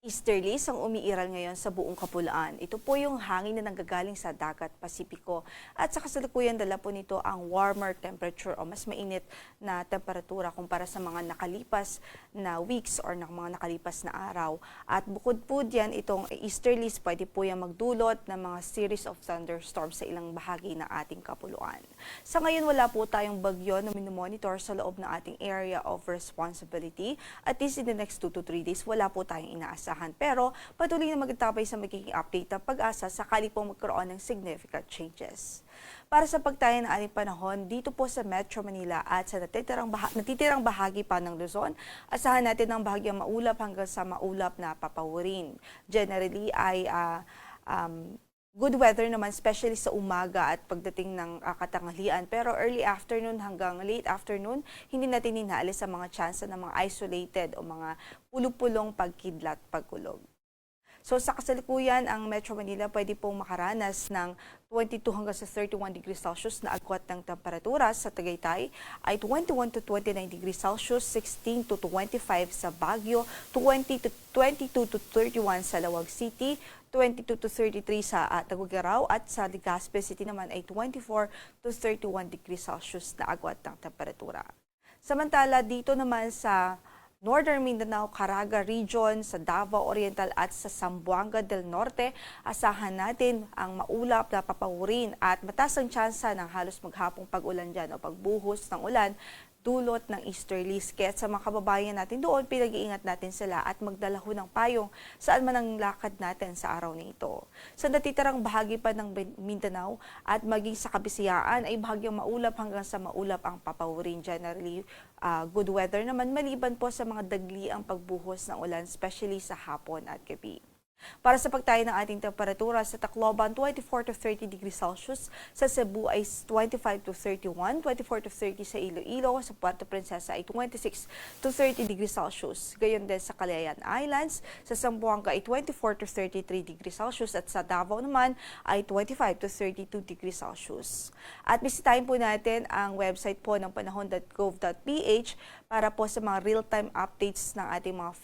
Easterlies ang umiiral ngayon sa buong Kapulaan. Ito po yung hangin na nanggagaling sa dagat Pasipiko. At sa kasalukuyan dala po nito ang warmer temperature o mas mainit na temperatura kumpara sa mga nakalipas na weeks or mga nakalipas na araw. At bukod po diyan, itong easterlies pwede po yung magdulot ng mga series of thunderstorms sa ilang bahagi ng ating Kapuluan. Sa ngayon wala po tayong bagyo na minomonitor sa loob ng ating area of responsibility. At least in the next 2 to 3 days, wala po tayong inaasahan. Pero patuloy na magtatapay sa magiging update ng pag-asa sakali pong magkaroon ng significant changes. Para sa pagtayan ng ating panahon, dito po sa Metro Manila at sa natitirang bahagi pa ng Luzon, asahan natin ng bahagyang maulap hanggang sa maulap na papawirin. Generally ay good weather naman, especially sa umaga at pagdating ng katanghalian. Pero early afternoon hanggang late afternoon, hindi natin inaalis ang mga chance ng mga isolated o mga pulupulong pagkidlat, pagkulog. So sa kasalukuyan, ang Metro Manila pwede pong makaranas ng 22 hanggang sa 31 degrees Celsius na agwat ng temperatura. Sa Tagaytay ay 21 to 29 degrees Celsius, 16 to 25 sa Baguio, 22 to 31 sa Lawag City, 22 to 33 sa Tuguegarao at sa Legazpi City naman ay 24 to 31 degrees Celsius na agwat ng temperatura. Samantala dito naman sa Northern Mindanao, Caraga Region, sa Davao Oriental at sa Zamboanga del Norte, asahan natin ang maulap na papawirin at mataas ang tsansa ng halos maghapong pag-ulan dyan o pagbuhos ng ulan dulot ng easterlies. Kaya sa mga kababayan natin doon, pinag-iingat natin sila at magdala ho ng payong saan man ang lakad natin sa araw na ito. Sa natitirang bahagi pa ng Mindanao at maging sa Kabisayaan ay bahagyang maulap hanggang sa maulap ang papawirin. Generally, good weather naman maliban po sa mga dagli ang pagbuhos ng ulan, especially sa hapon at gabi. Para sa pagtayo ng ating temperatura, sa Tacloban 24 to 30 degrees Celsius, sa Cebu ay 25 to 31, 24 to 30 sa Iloilo, sa Puerto Princesa ay 26 to 30 degrees Celsius. Gayon din sa Calayan Islands, sa Zamboanga ay 24 to 33 degrees Celsius at sa Davao naman ay 25 to 32 degrees Celsius. At bisitahin po natin ang website po ng panahon.gov.ph para po sa mga real-time updates ng ating mga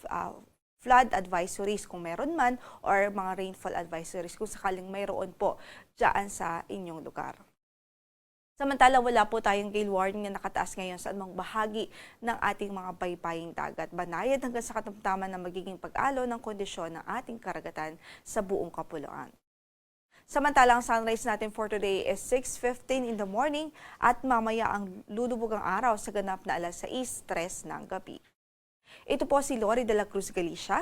flood advisories kung meron man or mga rainfall advisories kung sakaling mayroon po dyan sa inyong lugar. Samantala, wala po tayong gale warning na nakataas ngayon sa anumang bahagi ng ating mga baybaying dagat. Banayad hanggang sa katamtaman na magiging pag-alo ng kondisyon ng ating karagatan sa buong Kapuluan. Samantala, ang sunrise natin for today is 6:15 in the morning at mamaya ang lulubog ang araw sa ganap na 6:03 ng gabi. Ito po si Lori de la Cruz Galicia